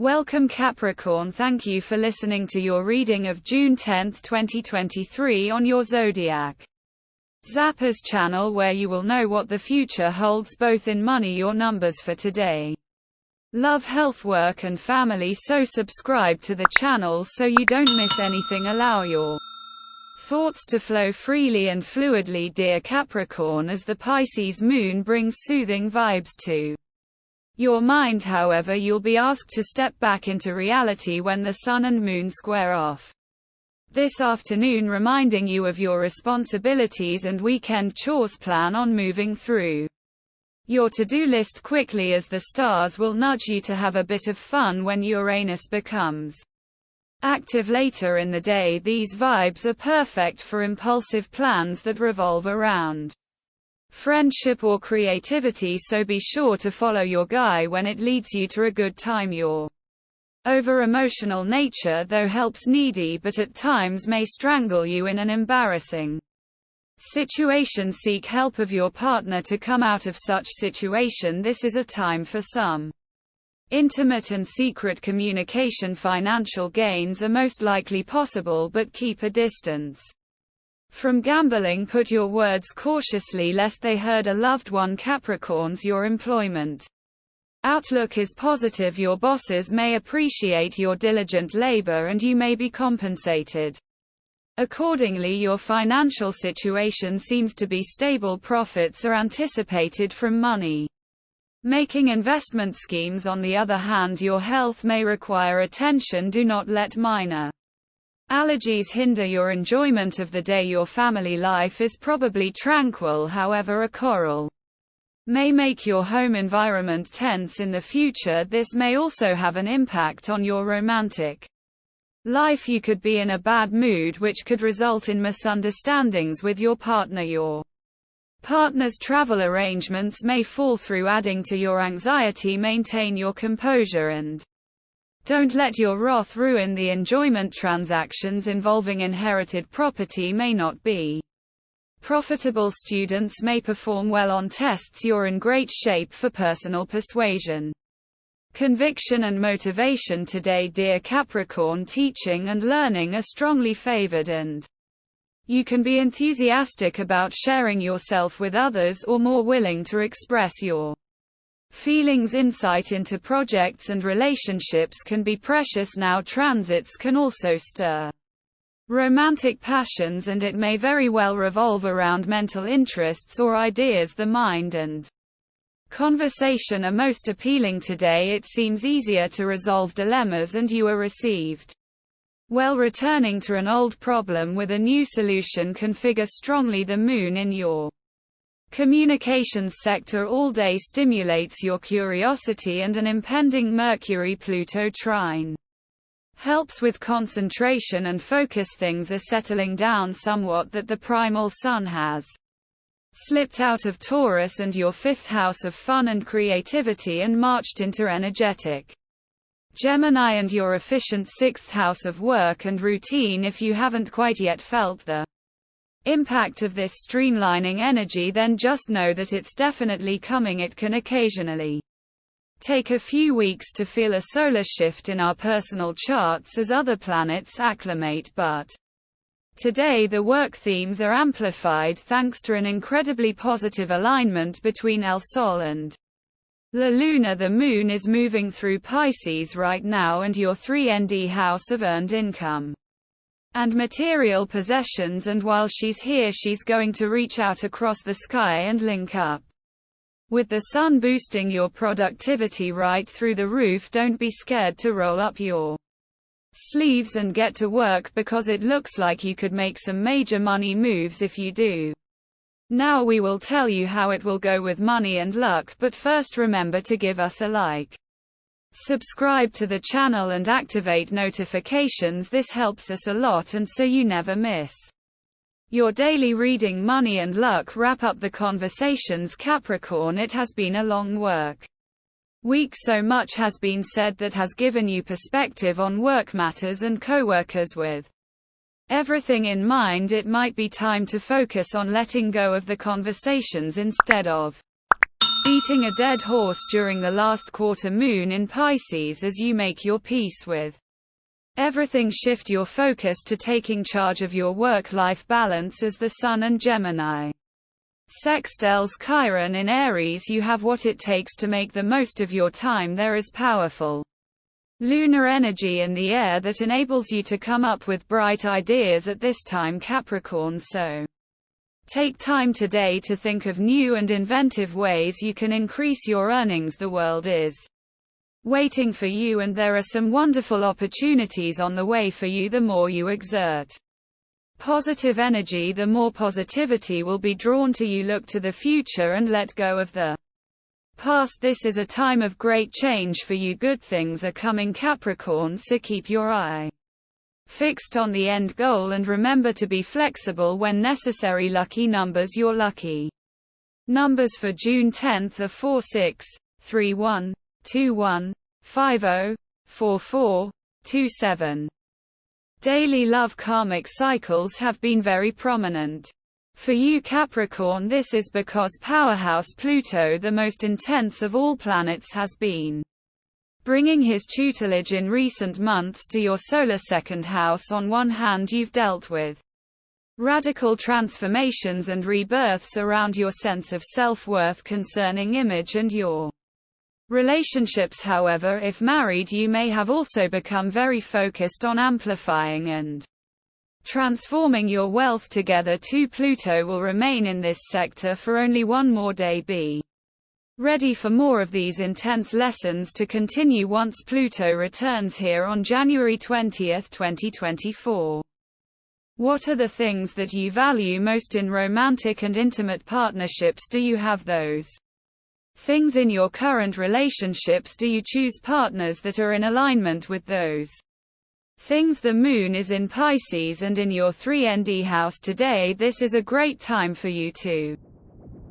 Welcome Capricorn, thank you for listening to your reading of June 10, 2023 on your Zodiac Zappers channel, where you will know what the future holds both in money, your numbers for today, love, health, work and family. So subscribe to the channel so you don't miss anything. Allow your thoughts to flow freely and fluidly, dear Capricorn, as the Pisces moon brings soothing vibes to your mind. However, you'll be asked to step back into reality when the sun and moon square off this afternoon, reminding you of your responsibilities and weekend chores. Plan on moving through your to-do list quickly, as the stars will nudge you to have a bit of fun when Uranus becomes active later in the day. These vibes are perfect for impulsive plans that revolve around friendship or creativity, so be sure to follow your guy when it leads you to a good time. Your over-emotional nature, though, helps needy, but at times may strangle you in an embarrassing situation. Seek help of your partner to come out of such situation. This is a time for some intimate and secret communication. Financial gains are most likely possible, but keep a distance from gambling. Put your words cautiously lest they hurt a loved one. Capricorns, your employment outlook is positive. Your bosses may appreciate your diligent labor and you may be compensated accordingly. Your financial situation seems to be stable. Profits are anticipated from money making investment schemes. On the other hand, your health may require attention. Do not let minor allergies hinder your enjoyment of the day. Your family life is probably tranquil, however a quarrel may make your home environment tense in the future. This may also have an impact on your romantic life. You could be in a bad mood, which could result in misunderstandings with your partner. Your partner's travel arrangements may fall through, adding to your anxiety. Maintain your composure and don't let your wrath ruin the enjoyment. Transactions involving inherited property may not be profitable. Students may perform well on tests. You're in great shape for personal persuasion, conviction and motivation today, dear Capricorn. Teaching and learning are strongly favored, and you can be enthusiastic about sharing yourself with others, or more willing to express your feelings. Insight into projects and relationships can be precious now. Transits can also stir romantic passions, and it may very well revolve around mental interests or ideas. The mind and conversation are most appealing today. It seems easier to resolve dilemmas, and you are received well. Returning to an old problem with a new solution can figure strongly. The moon in your communications sector all day stimulates your curiosity, and an impending Mercury-Pluto trine helps with concentration and focus. Things are settling down somewhat, that the primal sun has slipped out of Taurus and your fifth house of fun and creativity and marched into energetic Gemini and your efficient sixth house of work and routine. If you haven't quite yet felt the impact of this streamlining energy, then just know that it's definitely coming. It can occasionally take a few weeks to feel a solar shift in our personal charts as other planets acclimate, but today the work themes are amplified thanks to an incredibly positive alignment between El Sol and La Luna. The moon is moving through Pisces right now, and your 3nd house of earned income and material possessions, and while she's here, she's going to reach out across the sky and link up with the sun, boosting your productivity right through the roof. Don't be scared to roll up your sleeves and get to work, because it looks like you could make some major money moves if you do. Now we will tell you how it will go with money and luck, but first remember to give us a like, subscribe to the channel and activate notifications. This helps us a lot, and so you never miss your daily reading. Money and luck. Wrap up the conversations, Capricorn. It has been a long work week. So much has been said that has given you perspective on work matters and co-workers. With everything in mind, it might be time to focus on letting go of the conversations instead of beating a dead horse during the last quarter moon in Pisces as you make your peace with everything. Shift your focus to taking charge of your work-life balance as the Sun and Gemini sextiles Chiron in Aries. You have what it takes to make the most of your time. There is powerful lunar energy in the air that enables you to come up with bright ideas at this time, Capricorn. So take time today to think of new and inventive ways you can increase your earnings. The world is waiting for you, and there are some wonderful opportunities on the way for you. The more you exert positive energy, the more positivity will be drawn to you. Look to the future and let go of the past. This is a time of great change for you. Good things are coming, Capricorn, so keep your eye fixed on the end goal and remember to be flexible when necessary. Lucky numbers. Your lucky numbers for June 10th are 4, 6, 3, 1, 2, 1, 5, 0, 4, 4, 2, 7. Daily love. Karmic cycles have been very prominent for you, Capricorn. This is because powerhouse Pluto, the most intense of all planets, has been bringing his tutelage in recent months to your solar second house. On one hand, you've dealt with radical transformations and rebirths around your sense of self-worth concerning image and your relationships. However, if married, you may have also become very focused on amplifying and transforming your wealth together too. Pluto will remain in this sector for only one more day. Be ready for more of these intense lessons to continue once Pluto returns here on January 20th, 2024. What are the things that you value most in romantic and intimate partnerships? Do you have those things in your current relationships? Do you choose partners that are in alignment with those things? The moon is in Pisces and in your 3nd house today. This is a great time for you to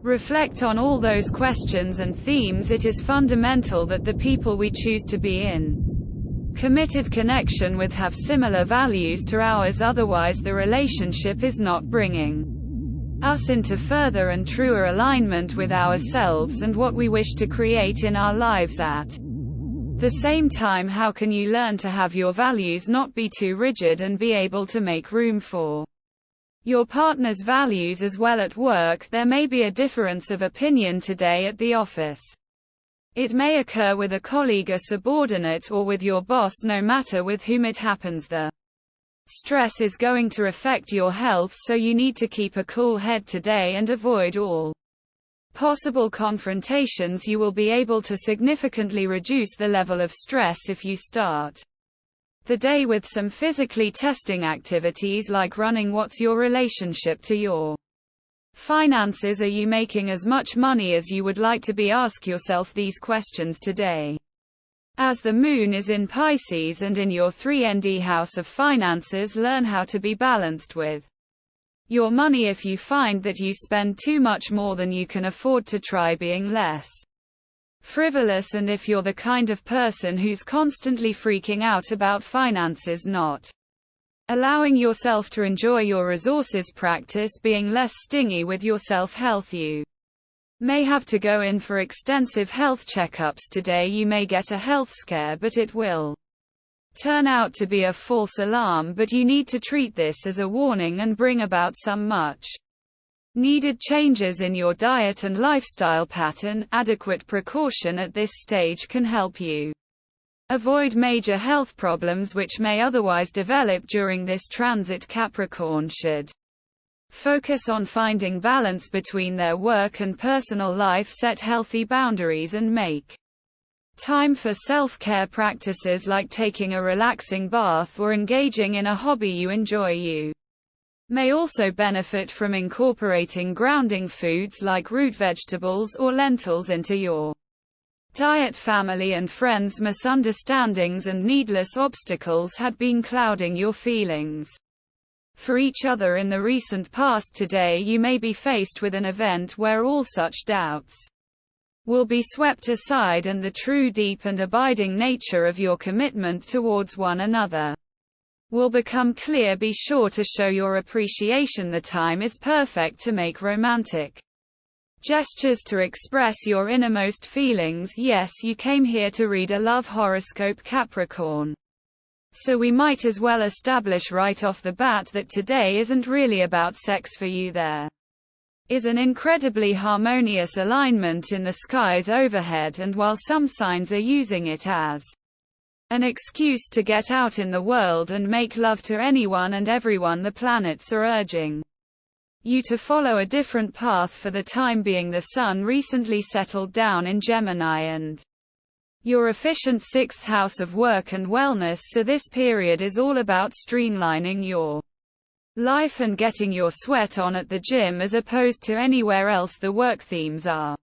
reflect on all those questions and themes. It is fundamental that the people we choose to be in committed connection with have similar values to ours, otherwise the relationship is not bringing us into further and truer alignment with ourselves and what we wish to create in our lives. At the same time, how can you learn to have your values not be too rigid and be able to make room for your partner's values as well? At work, there may be a difference of opinion today at the office. It may occur with a colleague, a subordinate, or with your boss. No matter with whom it happens, the stress is going to affect your health, so you need to keep a cool head today and avoid all possible confrontations. You will be able to significantly reduce the level of stress if you start the day with some physically testing activities like running. What's your relationship to your finances? Are you making as much money as you would like to be? Ask yourself these questions today. As the moon is in Pisces and in your 3nd house of finances, learn how to be balanced with your money. If you find that you spend too much more than you can afford, to try being less frivolous. And if you're the kind of person who's constantly freaking out about finances, not allowing yourself to enjoy your resources, practice being less stingy with your self-health. You may have to go in for extensive health checkups today. You may get a health scare, but it will turn out to be a false alarm. But you need to treat this as a warning and bring about some much needed changes in your diet and lifestyle pattern. Adequate precaution at this stage can help you avoid major health problems which may otherwise develop during this transit. Capricorn should focus on finding balance between their work and personal life, set healthy boundaries, and make time for self-care practices like taking a relaxing bath or engaging in a hobby you enjoy. You may also benefit from incorporating grounding foods like root vegetables or lentils into your diet. Family and friends, misunderstandings and needless obstacles had been clouding your feelings for each other in the recent past. Today you may be faced with an event where all such doubts will be swept aside and the true, deep and abiding nature of your commitment towards one another will become clear. Be sure to show your appreciation. The time is perfect to make romantic Gestures to express your innermost feelings. Yes, you came here to read a love horoscope, Capricorn. So we might as well establish right off the bat that today isn't really about sex for you. There is an incredibly harmonious alignment in the skies overhead, and while some signs are using it as an excuse to get out in the world and make love to anyone and everyone, the planets are urging you to follow a different path for the time being. The Sun recently settled down in Gemini and your efficient 6th house of work and wellness, so this period is all about streamlining your life and getting your sweat on at the gym as opposed to anywhere else. The work themes are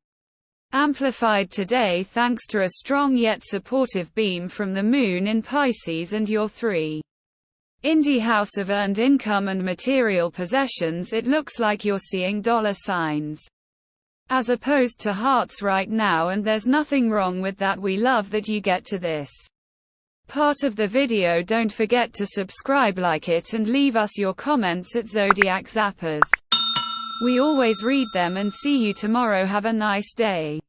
amplified today thanks to a strong yet supportive beam from the Moon in Pisces and your 3 indie house of earned income and material possessions. It looks like you're seeing dollar signs as opposed to hearts right now, and there's nothing wrong with that. We love that you get to this part of the video. Don't forget to subscribe, like it, and leave us your comments at Zodiac Zappers. We always read them, and see you tomorrow. Have a nice day.